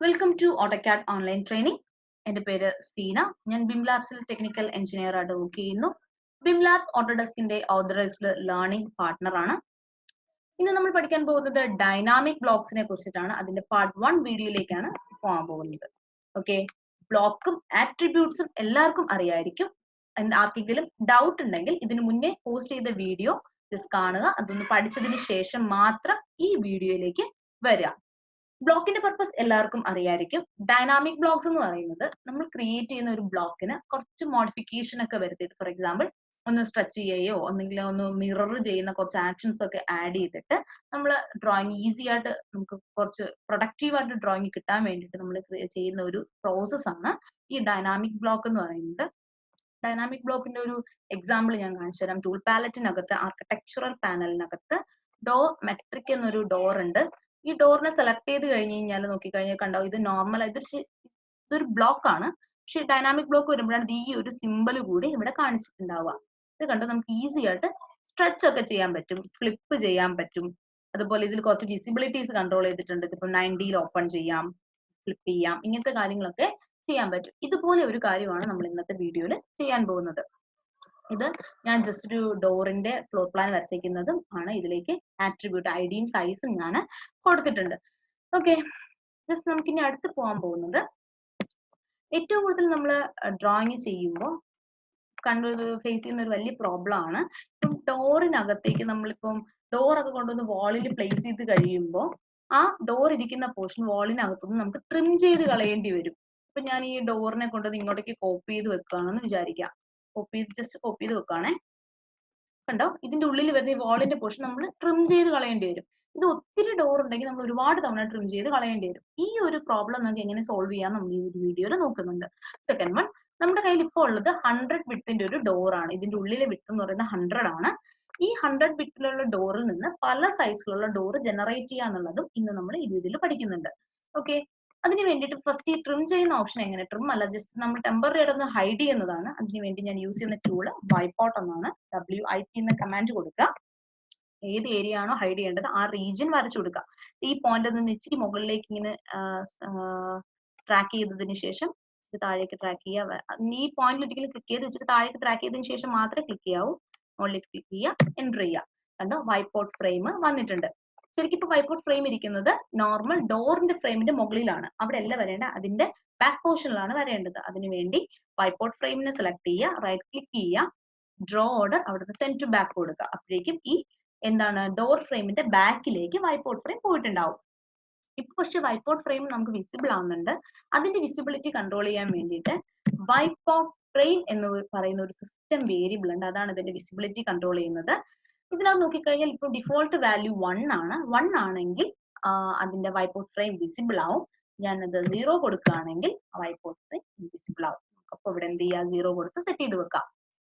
Welcome to AutoCAD online training. എൻ്റെ പേര് സീന. ഞാൻ ബിം ലാബ്സിൽ ടെക്നിക്കൽ എഞ്ചിനീയർ ആയിട്ട് വർക്ക് ചെയ്യുന്നു. ബിം ലാബ്സ് ഓട്ടോഡെസ്കിന്റെ ഓതറൈസ്ഡ് ലേണിംഗ് പാർട്ട്ണർ ആണ്. ഇന്ന് നമ്മൾ പഠിക്കാൻ പോകുന്നത് ഡൈനാമിക് ബ്ലോക്സിനെ കുറിച്ചിട്ടാണ്. അതിന്റെ പാർട്ട് 1 വീഡിയോയിലേക്കാണ് പോകാൻ പോകുന്നത്. ഓക്കെ, ബ്ലോക്കും ആട്രിബ്യൂട്ട്സും എല്ലാവർക്കും അറിയായിരിക്കും. ആർക്കെങ്കിലും ഡൗട്ട് ഉണ്ടെങ്കിൽ ഇതിനു മുന്നേ പോസ്റ്റ് ചെയ്ത വീഡിയോ ജസ്റ്റ് കാണുക. അതൊന്ന് പഠിച്ചതിന് ശേഷം മാത്രം ഈ വീഡിയോയിലേക്ക് വരിക. ബ്ലോക്കിന്റെ പർപ്പസ് എല്ലാവർക്കും അറിയായിരിക്കും. ഡൈനാമിക് ബ്ലോക്സ് എന്ന് പറയുന്നത് നമ്മൾ ക്രിയേറ്റ് ചെയ്യുന്ന ഒരു ബ്ലോക്കിന് കുറച്ച് മോഡിഫിക്കേഷൻ ഒക്കെ വരുത്തിയിട്ട്, ഫോർ എക്സാമ്പിൾ ഒന്ന് സ്ട്രെച്ച് ചെയ്യുകയോ ഒന്നെങ്കിൽ ഒന്ന് മിറർ ചെയ്യുന്ന കുറച്ച് ആക്ഷൻസ് ഒക്കെ ആഡ് ചെയ്തിട്ട് നമ്മൾ ഡ്രോയിങ് ഈസി ആയിട്ട് നമുക്ക് കുറച്ച് പ്രൊഡക്റ്റീവ് ആയിട്ട് ഡ്രോയിങ് കിട്ടാൻ വേണ്ടിയിട്ട് നമ്മൾ ചെയ്യുന്ന ഒരു പ്രോസസ് ആണ് ഈ ഡൈനാമിക് ബ്ലോക്ക് എന്ന് പറയുന്നത്. ഡൈനാമിക് ബ്ലോക്കിന്റെ ഒരു എക്സാമ്പിൾ ഞാൻ കാണിച്ചു തരാം. ടൂൾ പാലറ്റിനകത്ത് ആർക്കിടെക്ചറൽ പാനലിനകത്ത് ഡോർ മെട്രിക് എന്നൊരു ഡോർ ഉണ്ട്. ഈ ഡോറിനെ സെലക്ട് ചെയ്ത് കഴിഞ്ഞ് കഴിഞ്ഞാൽ നോക്കിക്കഴിഞ്ഞാൽ കണ്ടാവും ഇത് നോർമൽ ഇതൊരു ബ്ലോക്ക് ആണ്. പക്ഷെ ഡൈനാമിക് ബ്ലോക്ക് വരുമ്പോഴാണ് ഈ ഒരു സിമ്പൽ കൂടി ഇവിടെ കാണിച്ചിട്ടുണ്ടാവുക. ഇത് കണ്ട് നമുക്ക് ഈസി ആയിട്ട് സ്ട്രെച്ച് ഒക്കെ ചെയ്യാൻ പറ്റും, ഫ്ലിപ്പ് ചെയ്യാൻ പറ്റും. അതുപോലെ ഇതിൽ കുറച്ച് വിസിബിലിറ്റീസ് കൺട്രോൾ ചെയ്തിട്ടുണ്ട്. ഇതിപ്പോ 90ൽ ഓപ്പൺ ചെയ്യാം, ഫ്ലിപ്പ് ചെയ്യാം, ഇങ്ങനത്തെ കാര്യങ്ങളൊക്കെ ചെയ്യാൻ പറ്റും. ഇതുപോലെ ഒരു കാര്യമാണ് നമ്മൾ ഇന്നത്തെ വീഡിയോയിൽ ചെയ്യാൻ പോകുന്നത്. ഇത് ഞാൻ ജസ്റ്റ് ഒരു ഡോറിന്റെ ഫ്ലോർ പ്ലാൻ വരച്ചിരിക്കുന്നതും ആണ്. ഇതിലേക്ക് ആട്രിബ്യൂട്ട് ഐഡിയും സൈസും ഞാൻ കൊടുത്തിട്ടുണ്ട്. ഓക്കെ, ജസ്റ്റ് നമുക്ക് ഇനി അടുത്ത് പോകാൻ പോകുന്നത്, ഏറ്റവും കൂടുതൽ നമ്മൾ ഡ്രോയിങ് ചെയ്യുമ്പോൾ ഫേസ് ചെയ്യുന്ന ഒരു വലിയ പ്രോബ്ലം ആണ്. ഇപ്പം ഡോറിനകത്തേക്ക് നമ്മളിപ്പം ഡോറൊക്കെ കൊണ്ടുവന്ന് വാളിൽ പ്ലേസ് ചെയ്ത് കഴിയുമ്പോൾ ആ ഡോർ ഇരിക്കുന്ന പോർഷൻ വാളിനകത്തുനിന്ന് നമുക്ക് ട്രിം ചെയ്ത് കളയേണ്ടി വരും. ഇപ്പൊ ഞാൻ ഈ ഡോറിനെ കൊണ്ടുവന്ന് ഇങ്ങോട്ടേക്ക് കോപ്പി ചെയ്ത് വെക്കുകയാണെന്ന് വിചാരിക്കാം. ജസ്റ്റ് കോപ്പി ചെയ്ത് വെക്കുകയാണെ. കണ്ടോ, ഇതിന്റെ ഉള്ളിൽ വരുന്ന ഈ വാളിന്റെ പോർഷൻ നമ്മൾ ട്രിം ചെയ്ത് കളയേണ്ടി വരും. ഇത് ഒത്തിരി ഡോർ ഉണ്ടെങ്കിൽ നമ്മൾ ഒരുപാട് തവണ ട്രിം ചെയ്ത് കളയേണ്ടി വരും. ഈ ഒരു പ്രോബ്ലം നമുക്ക് എങ്ങനെ സോൾവ് ചെയ്യാൻ നമ്മൾ ഈ ഒരു വീഡിയോയിൽ നോക്കുന്നുണ്ട്. സെക്കൻഡ് വൺ, നമ്മുടെ കയ്യിൽ ഇപ്പോൾ ഉള്ളത് 100 വിഡ്ത്തിന്റെ ഒരു ഡോർ ആണ്. ഇതിന്റെ ഉള്ളിലെ വിഡ്ത്ത് എന്ന് പറയുന്നത് 100 ആണ്. ഈ 100 വിഡ്ത്തിലുള്ള ഡോറിൽ നിന്ന് പല സൈസിലുള്ള ഡോർ ജനറേറ്റ് ചെയ്യുക എന്നുള്ളതും ഇന്ന് നമ്മൾ ഈ വീഡിയോയിൽ പഠിക്കുന്നുണ്ട്. ഓക്കെ, അതിന് വേണ്ടിയിട്ട് ഫസ്റ്റ് ഈ ട്രിം ചെയ്യുന്ന ഓപ്ഷൻ എങ്ങനെ, ട്രിം അല്ല ജസ്റ്റ് നമ്മൾ ടെമ്പററി ആയിട്ട് ഒന്ന് ഹൈഡ് ചെയ്യുന്നതാണ്. അതിന് വേണ്ടി ഞാൻ യൂസ് ചെയ്യുന്ന ടൂള് വൈപ്പ് എന്നാണ്. WIP എന്ന കമാൻഡ് കൊടുക്കുക. ഏത് ഏരിയ ആണോ ഹൈഡ് ചെയ്യേണ്ടത് ആ റീജിയൻ വരച്ചു കൊടുക്കുക. ഈ പോയിന്റ് നിന്ന് ഇച്ചിരി മുകളിലേക്ക് ഇങ്ങനെ ട്രാക്ക് ചെയ്തതിന് ശേഷം താഴേക്ക് ട്രാക്ക് ചെയ്യുക. ഈ പോയിന്റിൽ ഒരിക്കലും ക്ലിക്ക് ചെയ്ത് വെച്ചിട്ട് താഴേക്ക് ട്രാക്ക് ചെയ്തതിന് ശേഷം മാത്രമേ ക്ലിക്ക് ചെയ്യാവൂ. മുകളിലേക്ക് ക്ലിക്ക് ചെയ്യുക, എൻ്റർ ചെയ്യുക. കണ്ടോ, വൈപ്പ് ഔട്ട് ഫ്രെയിം വന്നിട്ടുണ്ട്. ശരിക്കും ഇപ്പൊ വൈപ്പ് ഔട്ട് ഫ്രെയിം ഇരിക്കുന്നത് നോർമൽ ഡോറിന്റെ ഫ്രെയിമിന്റെ മുകളിലാണ്. അവിടെ അല്ല വരേണ്ട, അതിന്റെ ബാക്ക് പോർഷനിലാണ് വരേണ്ടത്. അതിനുവേണ്ടി വൈപ്പ് ഔട്ട് ഫ്രെയിമിനെ സെലക്ട് ചെയ്യുക, റൈറ്റ് ക്ലിക്ക് ചെയ്യുക, ഡ്രോ ഓർഡർ, അവിടുത്തെ സെൻഡ് ടു ബാക്ക് കൊടുക്കുക. അപ്പോഴേക്കും ഈ ഡോർ ഫ്രെയിമിന്റെ ബാക്കിലേക്ക് വൈപ്പ് ഔട്ട് ഫ്രെയിം പോയിട്ടുണ്ടാവും. ഇപ്പൊ പക്ഷെ വൈപ്പ് ഔട്ട് ഫ്രെയിം നമുക്ക് വിസിബിൾ ആവുന്നുണ്ട്. അതിന്റെ വിസിബിലിറ്റി കൺട്രോൾ ചെയ്യാൻ വേണ്ടിയിട്ട് വൈപ്പ് ഔട്ട് ഫ്രെയിം എന്ന് പറയുന്ന ഒരു സിസ്റ്റം വേരിയബിൾ ഉണ്ട്. അതാണ് ഇതിന്റെ വിസിബിലിറ്റി കൺട്രോൾ ചെയ്യുന്നത്. ഇതിനകത്ത് നോക്കിക്കഴിഞ്ഞാൽ ഇപ്പൊ ഡിഫോൾട്ട് വാല്യൂ 1 ആണ്. 1 ആണെങ്കിൽ അതിന്റെ വൈപ്പ് ഔട്ട് ഫ്രെയിം വിസിബിൾ ആവും. ഞാനത് 0 കൊടുക്കുകയാണെങ്കിൽ വൈപ്പ് ഔട്ട് ഫ്രെയിം വിസിബിൾ ആവും. അപ്പൊ ഇവിടെ എന്ത് ചെയ്യുക, 0 കൊടുത്ത് സെറ്റ് ചെയ്ത് വെക്കാം.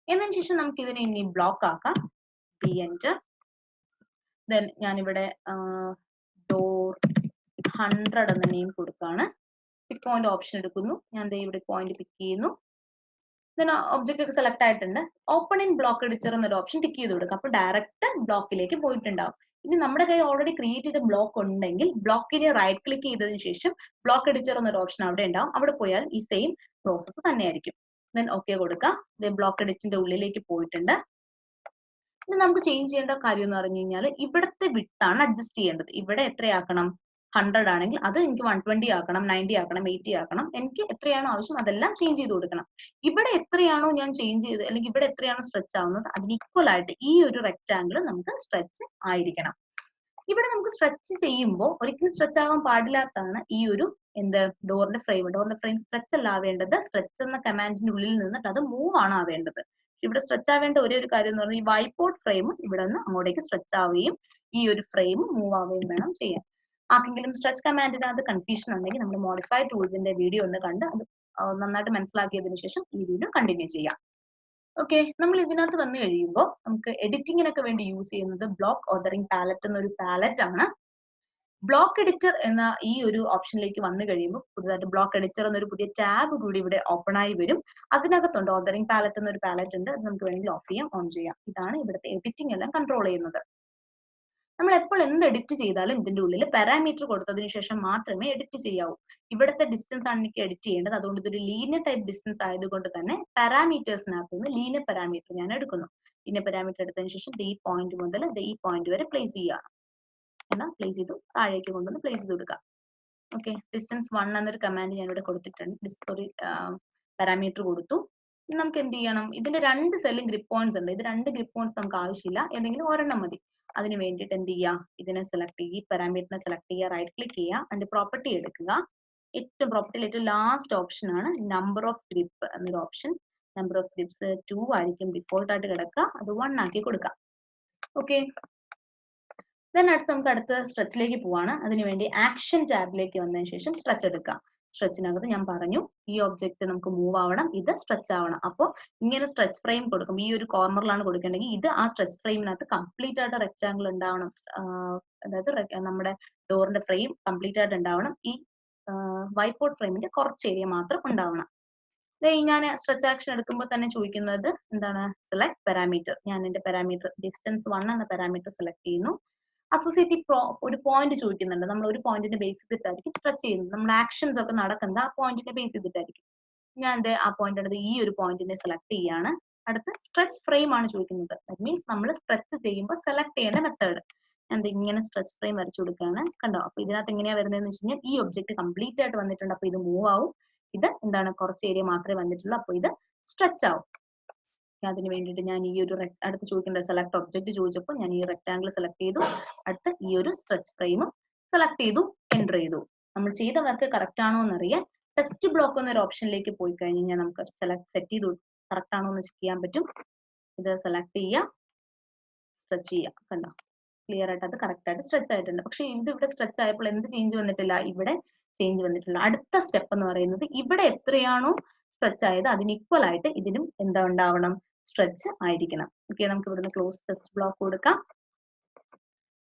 എന്നതിന് ശേഷം നമുക്ക് ഇതിനെ ഇനി ബ്ലോക്ക് ആക്കാം. എൻ്റർ. ദെൻ ഞാനിവിടെ ഡോർ 100 എന്ന നെയിം കൊടുക്കുകയാണ്. പിക്ക് പോയിന്റ് ഓപ്ഷൻ എടുക്കുന്നു. ഞാൻ ഇവിടെ പോയിന്റ് പിക്ക് ചെയ്യുന്നു. ഒബ്ജക്റ്റ് ഒക്കെ സെലക്ട് ആയിട്ടുണ്ട്. ഓപ്പൺ ഇൻ ബ്ലോക്ക് എഡിറ്റർ എന്നൊരു ഓപ്ഷൻ ടിക്ക് ചെയ്ത് കൊടുക്കുക. അപ്പൊ ഡയറക്റ്റ് ബ്ലോക്കിലേക്ക് പോയിട്ടുണ്ടാവും. ഇനി നമ്മുടെ കയ്യിൽ ഓൾറെഡി ക്രിയേറ്റ് ചെയ്ത ബ്ലോക്ക് ഉണ്ടെങ്കിൽ ബ്ലോക്കിനെ റൈറ്റ് ക്ലിക്ക് ചെയ്തതിനു ശേഷം ബ്ലോക്ക് എഡിറ്റർ എന്നൊരു ഓപ്ഷൻ അവിടെ ഉണ്ടാവും. അവിടെ പോയാൽ ഈ സെയിം പ്രോസസ്സ് തന്നെയായിരിക്കും. ദെൻ ഓക്കെ കൊടുക്കുക. ബ്ലോക്ക് എഡിറ്റിന്റെ ഉള്ളിലേക്ക് പോയിട്ടുണ്ട്. ഇനി നമുക്ക് ചേഞ്ച് ചെയ്യേണ്ട കാര്യം എന്ന് പറഞ്ഞു കഴിഞ്ഞാൽ ഇവിടുത്തെ വിഡ്ത്ത് ആണ് അഡ്ജസ്റ്റ് ചെയ്യേണ്ടത്. ഇവിടെ എത്രയാക്കണം, 100 ആണെങ്കിൽ അത് എനിക്ക് 120 ആക്കണം, 90 ആക്കണം, 80 ആക്കണം. എനിക്ക് എത്രയാണോ ആവശ്യം അതെല്ലാം ചേഞ്ച് ചെയ്ത് കൊടുക്കണം. ഇവിടെ എത്രയാണോ ഞാൻ ചേഞ്ച് ചെയ്ത് അല്ലെങ്കിൽ ഇവിടെ എത്രയാണോ സ്ട്രെച്ച് ആവുന്നത് അതിന് ഈക്വൽ ആയിട്ട് ഈ ഒരു റെക്ടാംഗിൾ നമുക്ക് സ്ട്രെച്ച് ആയിരിക്കണം. ഇവിടെ നമുക്ക് സ്ട്രെച്ച് ചെയ്യുമ്പോൾ ഒരിക്കലും സ്ട്രെച്ച് ആവാൻ പാടില്ലാത്തതാണ് ഈ ഒരു ഡോറിന്റെ ഫ്രെയിം സ്ട്രെച്ച് അല്ല ആവേണ്ടത്. സ്ട്രെച്ച് എന്ന കമാൻഡിന്റെ ഉള്ളിൽ നിന്നിട്ട് അത് മൂവ് ആണ് ആവേണ്ടത്. ഇവിടെ സ്ട്രെച്ച് ആവേണ്ട ഒരേ ഒരു കാര്യം എന്ന് പറഞ്ഞാൽ ഈ വൈപ്പ് ഔട്ട് ഫ്രെയിം ഇവിടെ നിന്ന് അങ്ങോട്ടേക്ക് സ്ട്രെച്ച് ആവുകയും ഈ ഒരു ഫ്രെയിം മൂവ് ആവുകയും വേണം ചെയ്യാൻ. ആർക്കെങ്കിലും സ്ട്രെച്ച് കമാൻഡിനകത്ത് കൺഫ്യൂഷൻ ഉണ്ടെങ്കിൽ നമ്മൾ മോഡിഫൈ ടൂൾസിന്റെ വീഡിയോ ഒന്ന് കണ്ട് അത് നന്നായിട്ട് മനസ്സിലാക്കിയതിനു ശേഷം ഈ വീഡിയോ കണ്ടിന്യൂ ചെയ്യാം. ഓക്കെ, നമ്മൾ ഇതിനകത്ത് വന്നു കഴിയുമ്പോൾ നമുക്ക് എഡിറ്റിങ്ങിനൊക്കെ വേണ്ടി യൂസ് ചെയ്യുന്നത് ബ്ലോക്ക് ഓർഡറിംഗ് പാലറ്റ് എന്നൊരു പാലറ്റ് ആണ്. ബ്ലോക്ക് എഡിറ്റർ എന്ന ഈ ഒരു ഓപ്ഷനിലേക്ക് വന്നു കഴിയുമ്പോൾ പുതുതായിട്ട് ബ്ലോക്ക് എഡിറ്റർ എന്നൊരു പുതിയ ടാബ് കൂടി ഇവിടെ ഓപ്പൺ ആയി വരും. അതിനകത്തുണ്ട് ഓർഡറിംഗ് പാലറ്റ് എന്നൊരു പാലറ്റ് ഉണ്ട്. അത് നമുക്ക് വേണമെങ്കിൽ ഓഫ് ചെയ്യാം, ഓൺ ചെയ്യാം. ഇതാണ് ഇവിടുത്തെ എഡിറ്റിംഗ് എല്ലാം കൺട്രോൾ ചെയ്യുന്നത്. നമ്മൾ എപ്പോൾ എന്ത് എഡിറ്റ് ചെയ്താലും ഇതിന്റെ ഉള്ളിൽ പാരാമീറ്റർ കൊടുത്തതിന് ശേഷം മാത്രമേ എഡിറ്റ് ചെയ്യാവൂ. ഇവിടുത്തെ ഡിസ്റ്റൻസ് ആണ് എനിക്ക് എഡിറ്റ് ചെയ്യേണ്ടത്. അതുകൊണ്ട് ഇതൊരു ലീനിയർ ടൈപ്പ് ഡിസ്റ്റൻസ് ആയതുകൊണ്ട് തന്നെ പാരാമീറ്റേഴ്സിനകത്ത് നിന്ന് ലീനിയർ പാരാമീറ്റർ ഞാൻ എടുക്കുന്നു. ലീനിയർ പാരാമീറ്റർ എടുത്തതിന് ശേഷം ഈ പോയിന്റ് മുതൽ ഈ പോയിന്റ് വരെ പ്ലേസ് ചെയ്യുകയാണ്. എന്നാ പ്ലേസ് ചെയ്തു താഴേക്ക് കൊണ്ടുവന്ന് പ്ലേസ് ചെയ്ത് കൊടുക്കുക. ഓക്കെ, ഡിസ്റ്റൻസ് 1 എന്നൊരു കമാൻഡ് ഞാൻ ഇവിടെ കൊടുത്തിട്ടുണ്ട്. സോറി, പാരാമീറ്റർ കൊടുത്തു. നമുക്ക് എന്ത് ചെയ്യണം? ഇതിന്റെ 2 സെല്ലും ഗ്രിപ്പ് പോയിന്റ്സ് ഉണ്ട്. ഇത് 2 ഗ്രിപ്പ് പോയിന്റ്സ് നമുക്ക് ആവശ്യമില്ല, ഏതെങ്കിലും ഒരെണ്ണം മതി. അതിന് വേണ്ടിയിട്ട് എന്ത് ചെയ്യുക? ഇതിനെ സെലക്ട് ചെയ്യുക, ഈ പാരാമീറ്ററിനെ സെലക്ട് ചെയ്യുക, റൈറ്റ് ക്ലിക്ക് ചെയ്യുക, അതിന്റെ പ്രോപ്പർട്ടി എടുക്കുക. ഏറ്റവും പ്രോപ്പർട്ടിയിൽ ഏറ്റവും ലാസ്റ്റ് ഓപ്ഷൻ ആണ് നമ്പർ ഓഫ് ഗ്രിപ്പ് എന്നൊരു ഓപ്ഷൻ. നമ്പർ ഓഫ് ഗ്രിപ്സ് 2 ആയിരിക്കും ഡിഫോൾട്ട് ആയിട്ട് കിടക്കുക. അത് 1 ആക്കി കൊടുക്കാം. ഓക്കെ, നമുക്ക് അടുത്ത സ്ട്രെച്ചിലേക്ക് പോവാണ്. അതിനുവേണ്ടി ആക്ഷൻ ടാബിലേക്ക് വന്നതിന് ശേഷം സ്ട്രെച്ച് എടുക്കാം. സ്ട്രെച്ചിനകത്ത് ഞാൻ പറഞ്ഞു ഈ ഒബ്ജക്റ്റ് നമുക്ക് മൂവ് ആവണം, ഇത് സ്ട്രെച്ച് ആവണം. അപ്പോൾ ഇങ്ങനെ സ്ട്രെച്ച് ഫ്രെയിം കൊടുക്കും. ഈ ഒരു കോർണറിലാണ് കൊടുക്കേണ്ടെങ്കിൽ ഇത് ആ സ്ട്രെച്ച് ഫ്രെയിമിനകത്ത് കംപ്ലീറ്റ് ആയിട്ട് റെക്ടാങ്കിൾ ഉണ്ടാവണം. അതായത് നമ്മുടെ ഡോറിന്റെ ഫ്രെയിം കംപ്ലീറ്റ് ആയിട്ട് ഉണ്ടാവണം. ഈ വൈറ്റ് ബോർഡ് ഫ്രെയിമിന്റെ കുറച്ച് ഏരിയ മാത്രം ഉണ്ടാവണം. ഞാൻ സ്ട്രെച്ച് ആക്ഷൻ എടുക്കുമ്പോൾ തന്നെ ചോദിക്കുന്നത് എന്താണ്? Select parameter. ഞാൻ എന്റെ പാരാമീറ്റർ ഡിസ്റ്റൻസ് 1 എന്ന പാരാമീറ്റർ സെലക്ട് ചെയ്യുന്നു. അസോസിയേറ്റീവ് ഒരു പോയിന്റ് ചോദിക്കുന്നുണ്ട്. നമ്മൾ ഒരു പോയിന്റിനെ ബേസ് ചെയ്തിട്ടായിരിക്കും സ്ട്രെച്ച് ചെയ്യുന്നത്. നമ്മുടെ ആക്ഷൻസ് ഒക്കെ നടക്കുന്നത് ആ പോയിന്റിനെ ബേസ് ചെയ്തിട്ടായിരിക്കും. ഞാൻ ആ പോയിന്റ് എടുത്ത് ഈ ഒരു പോയിന്റിനെ സെലക്ട് ചെയ്യാണ്. അടുത്ത് സ്ട്രെച്ച് ഫ്രെയിം ആണ് ചോദിക്കുന്നത്. ദാറ്റ് മീൻസ് നമ്മൾ സ്ട്രെച്ച് ചെയ്യുമ്പോൾ സെലക്ട് ചെയ്യേണ്ട മെത്തേഡ്. ഞാൻ ഇങ്ങനെ സ്ട്രെച്ച് ഫ്രെയിം വരച്ചു കൊടുക്കുകയാണ്. കണ്ടോ? അപ്പൊ ഇതിനകത്ത് എങ്ങനെയാ വരുന്നതെന്ന് വെച്ച് കഴിഞ്ഞാൽ ഈ ഒബ്ജക്ട് കംപ്ലീറ്റ് ആയിട്ട് വന്നിട്ടുണ്ട്. അപ്പൊ ഇത് മൂവ് ആവും. ഇത് എന്താണ്? കുറച്ച് ഏരിയ മാത്രമേ വന്നിട്ടുള്ളൂ. അപ്പൊ ഇത് സ്ട്രെച്ച് ആവും. അതിന് വേണ്ടിയിട്ട് ഞാൻ ഈ ഒരു അടുത്ത് ചോദിക്കേണ്ട സെലക്ട് ഒബ്ജക്റ്റ് ചോദിച്ചപ്പോൾ ഞാൻ ഈ റെക്ടാംഗിൾ സെലക്ട് ചെയ്തു. അടുത്ത് ഈ ഒരു സ്ട്രെച്ച് ഫ്രെയിമും സെലക്ട് ചെയ്തു, എൻ്റർ ചെയ്തു. നമ്മൾ ചെയ്ത വർക്ക് കറക്റ്റ് ആണോ എന്നറിയാൻ ടെസ്റ്റ് ബ്ലോക്ക് എന്നൊരു ഓപ്ഷനിലേക്ക് പോയി കഴിഞ്ഞാൽ നമുക്ക് സെറ്റ് ചെയ്തു കറക്റ്റ് ആണോ എന്ന് ചെക്ക് ചെയ്യാൻ പറ്റും. ഇത് സെലക്ട് ചെയ്യുക, സ്ട്രെച്ച് ചെയ്യുക. കണ്ടോ? ക്ലിയർ ആയിട്ട് അത് കറക്റ്റ് ആയിട്ട് സ്ട്രെച്ച് ആയിട്ടുണ്ട്. പക്ഷെ ഇത് ഇവിടെ സ്ട്രെച്ച് ആയപ്പോൾ എന്ത് ചേഞ്ച് വന്നിട്ടില്ല? ഇവിടെ ചേഞ്ച് വന്നിട്ടില്ല. അടുത്ത സ്റ്റെപ്പ് എന്ന് പറയുന്നത് ഇവിടെ എത്രയാണോ സ്ട്രെച്ച് ആയത് അതിന് ഈക്വൽ ആയിട്ട് ഇതിനും എന്താ ഉണ്ടാവണം? സ്ട്രെച്ച് ആയിരിക്കണം. ഓക്കെ, നമുക്ക് ഇവിടുന്ന് ക്ലോസ് ടെസ്റ്റ് ബ്ലോക്ക് കൊടുക്കാം.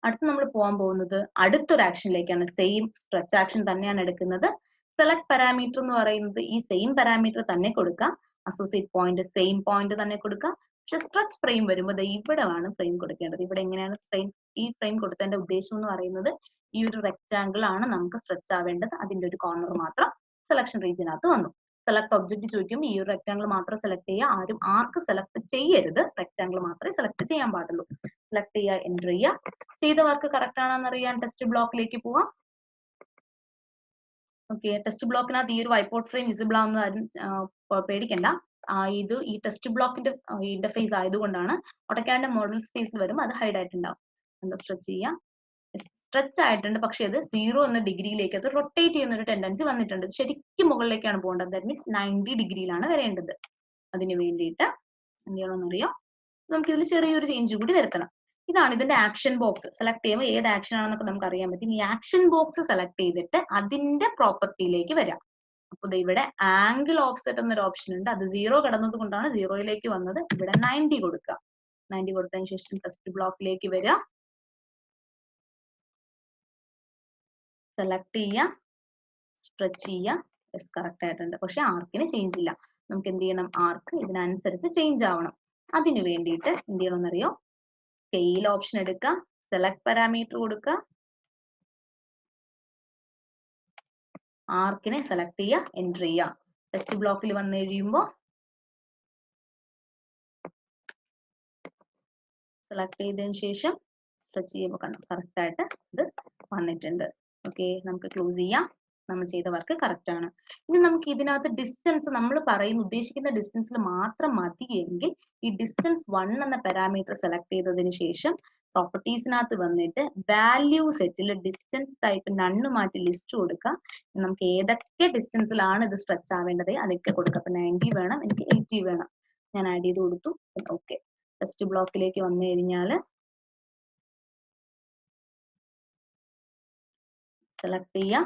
അടുത്ത് നമ്മൾ പോകാൻ പോകുന്നത് അടുത്തൊരു ആക്ഷനിലേക്കാണ്. സെയിം സ്ട്രെച്ച് ആക്ഷൻ തന്നെയാണ് എടുക്കുന്നത്. സെലക്ട് പാരാമീറ്റർ എന്ന് പറയുന്നത് ഈ സെയിം പാരാമീറ്റർ തന്നെ കൊടുക്കാം. അസോസിയേറ്റ് പോയിന്റ് സെയിം പോയിന്റ് തന്നെ കൊടുക്കാം. പക്ഷെ സ്ട്രെച്ച് ഫ്രെയിം വരുമ്പോൾ ഇവിടെ ആണ് ഫ്രെയിം കൊടുക്കേണ്ടത്. ഇവിടെ എങ്ങനെയാണ് ഈ ഫ്രെയിം കൊടുത്തതിന്റെ ഉദ്ദേശം എന്ന് പറയുന്നത് ഈ ഒരു റെക്ടാംഗിൾ ആണ് നമുക്ക് സ്ട്രെച്ച് ആവേണ്ടത്. അതിന്റെ ഒരു കോർണർ മാത്രം സെലക്ഷൻ റീജിയനകത്ത് വന്നു. സെലക്ട് ഒബ്ജക്റ്റ് ചോദിക്കും ഈ ഒരു റെക്ടാംഗിൾ മാത്രം സെലക്ട് ചെയ്യുക. ആരും ആർക്ക് സെലക്ട് ചെയ്യരുത്. റെക്ടാംഗിൾ മാത്രമേ സെലക്ട് ചെയ്യാൻ പാടുള്ളൂ. സെലക്ട് ചെയ്യുക, എൻ്റർ ചെയ്യുക. ചെയ്ത വർക്ക് കറക്റ്റ് ആണെന്ന് അറിയാൻ ടെസ്റ്റ് ബ്ലോക്കിലേക്ക് പോവാം. ഓക്കെ, ടെസ്റ്റ് ബ്ലോക്കിനകത്ത് ഈ ഒരു വൈറ്റ് ബോർഡ് ഫ്രെയിം വിസിബിൾ ആവുന്ന ആരും പേടിക്കണ്ട. ഇത് ഈ ടെസ്റ്റ് ബ്ലോക്കിന്റെ ഇന്റർഫേസ് ആയതുകൊണ്ടാണ്. ഓട്ടോകാഡിന്റെ മോഡൽ സ്പേസിൽ വരുമ്പോൾ അത് ഹൈഡ് ആയിട്ടുണ്ടാവും. എന്താ സ്ട്രെച്ച് ചെയ്യാം. സ്ട്രെച്ച് ആയിട്ടുണ്ട്, പക്ഷെ അത് 0 എന്ന ഡിഗ്രിയിലേക്ക് അത് റൊട്ടേറ്റ് ചെയ്യുന്ന ഒരു ടെൻഡൻസി വന്നിട്ടുണ്ട്. ശരിക്കും മുകളിലേക്കാണ് പോകേണ്ടത്. ദാറ്റ് മീൻസ് 90 ഡിഗ്രിയിലാണ് വരേണ്ടത്. അതിന് വേണ്ടിയിട്ട് എന്ത് ചെയ്യണമെന്നറിയോ? നമുക്ക് ഇതിൽ ചെറിയൊരു ചേഞ്ച് കൂടി വരുത്തണം. ഇതാണ് ഇതിന്റെ ആക്ഷൻ ബോക്സ്. സെലക്ട് ചെയ്യുമ്പോൾ ഏത് ആക്ഷൻ ആണെന്നൊക്കെ നമുക്ക് അറിയാൻ പറ്റും. ഈ ആക്ഷൻ ബോക്സ് സെലക്ട് ചെയ്തിട്ട് അതിന്റെ പ്രോപ്പർട്ടിയിലേക്ക് വരാം. അപ്പൊ ഇവിടെ ആംഗിൾ ഓഫ്സെറ്റ് എന്നൊരു ഓപ്ഷൻ ഉണ്ട്. അത് 0 കടന്നത് കൊണ്ടാണ് 0യിലേക്ക് വന്നത്. ഇവിടെ 90 കൊടുക്കുക. 90 കൊടുത്തതിന് ശേഷം ടെസ്റ്റ് ബ്ലോക്കിലേക്ക് വരിക. സെലക്ട് ചെയ്യുക, സ്ട്രെച്ച് ചെയ്യുക. കറക്റ്റ് ആയിട്ടുണ്ട്. പക്ഷെ ആർക്കിന് ചേഞ്ച് ഇല്ല. നമുക്ക് എന്ത് ചെയ്യണം? ആർക്ക് ഇതിനനുസരിച്ച് ചേഞ്ച് ആവണം. അതിന് വേണ്ടിയിട്ട് എന്ത് ചെയ്യണമെന്നറിയോ? സ്കെയിൽ ഓപ്ഷൻ എടുക്കുക, സെലക്ട് പാരാമീറ്റർ കൊടുക്കുക, ആർക്കിനെ സെലക്ട് ചെയ്യുക, എൻ്റർ ചെയ്യുക. ടെസ്റ്റ് ബ്ലോക്കിൽ വന്നു കഴിയുമ്പോൾ സെലക്ട് ചെയ്തതിന് ശേഷം സ്ട്രെച്ച് ചെയ്യുമ്പോൾ കണ്ടു കറക്റ്റ് ആയിട്ട് ഇത് വന്നിട്ടുണ്ട്. ഓക്കെ, നമുക്ക് ക്ലോസ് ചെയ്യാം. നമ്മൾ ചെയ്ത വർക്ക് കറക്റ്റ് ആണ്. ഇനി നമുക്ക് ഇതിനകത്ത് ഡിസ്റ്റൻസ് നമ്മൾ പറയുന്ന ഉദ്ദേശിക്കുന്ന ഡിസ്റ്റൻസിൽ മാത്രം മതിയെങ്കിൽ ഈ ഡിസ്റ്റൻസ് 1 എന്ന പാരാമീറ്റർ സെലക്ട് ചെയ്തതിന് ശേഷം പ്രോപ്പർട്ടീസിനകത്ത് വന്നിട്ട് വാല്യൂ സെറ്റിൽ ഡിസ്റ്റൻസ് ടൈപ്പ് നണ്ണ് മാറ്റി ലിസ്റ്റ് കൊടുക്കുക. നമുക്ക് ഏതൊക്കെ ഡിസ്റ്റൻസിലാണ് ഇത് സ്ട്രെച്ച് ആവേണ്ടത് അതൊക്കെ കൊടുക്കുക. അപ്പൊ 90 വേണം, എനിക്ക് 80 വേണം. ഞാൻ ആഡ് ചെയ്ത് കൊടുത്തു. ഓക്കെ, ടെസ്റ്റ് ബ്ലോക്കിലേക്ക് വന്നു കഴിഞ്ഞാൽ സെലക്ട് ചെയ്യുക,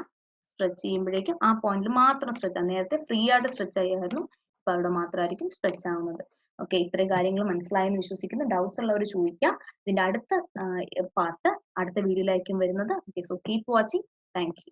സ്ട്രെച്ച് ചെയ്യുമ്പോഴേക്കും ആ പോയിന്റിൽ മാത്രം സ്ട്രെച്ച് ആണ്. നേരത്തെ ഫ്രീ ആയിട്ട് സ്ട്രെച്ച് ആയിരുന്നു, ഇപ്പൊ അവിടെ മാത്രമായിരിക്കും സ്ട്രെച്ച് ആവുന്നത്. ഓക്കെ, ഇത്രയും കാര്യങ്ങൾ മനസ്സിലായെന്ന് വിശ്വസിക്കുന്നു. ഡൗട്ട്സ് ഉള്ളവർ ചോദിക്കാം. ഇതിന്റെ അടുത്ത പാർട്ട് അടുത്ത വീഡിയോയിലായിരിക്കും വരുന്നത്. Okay, so keep watching. Thank you.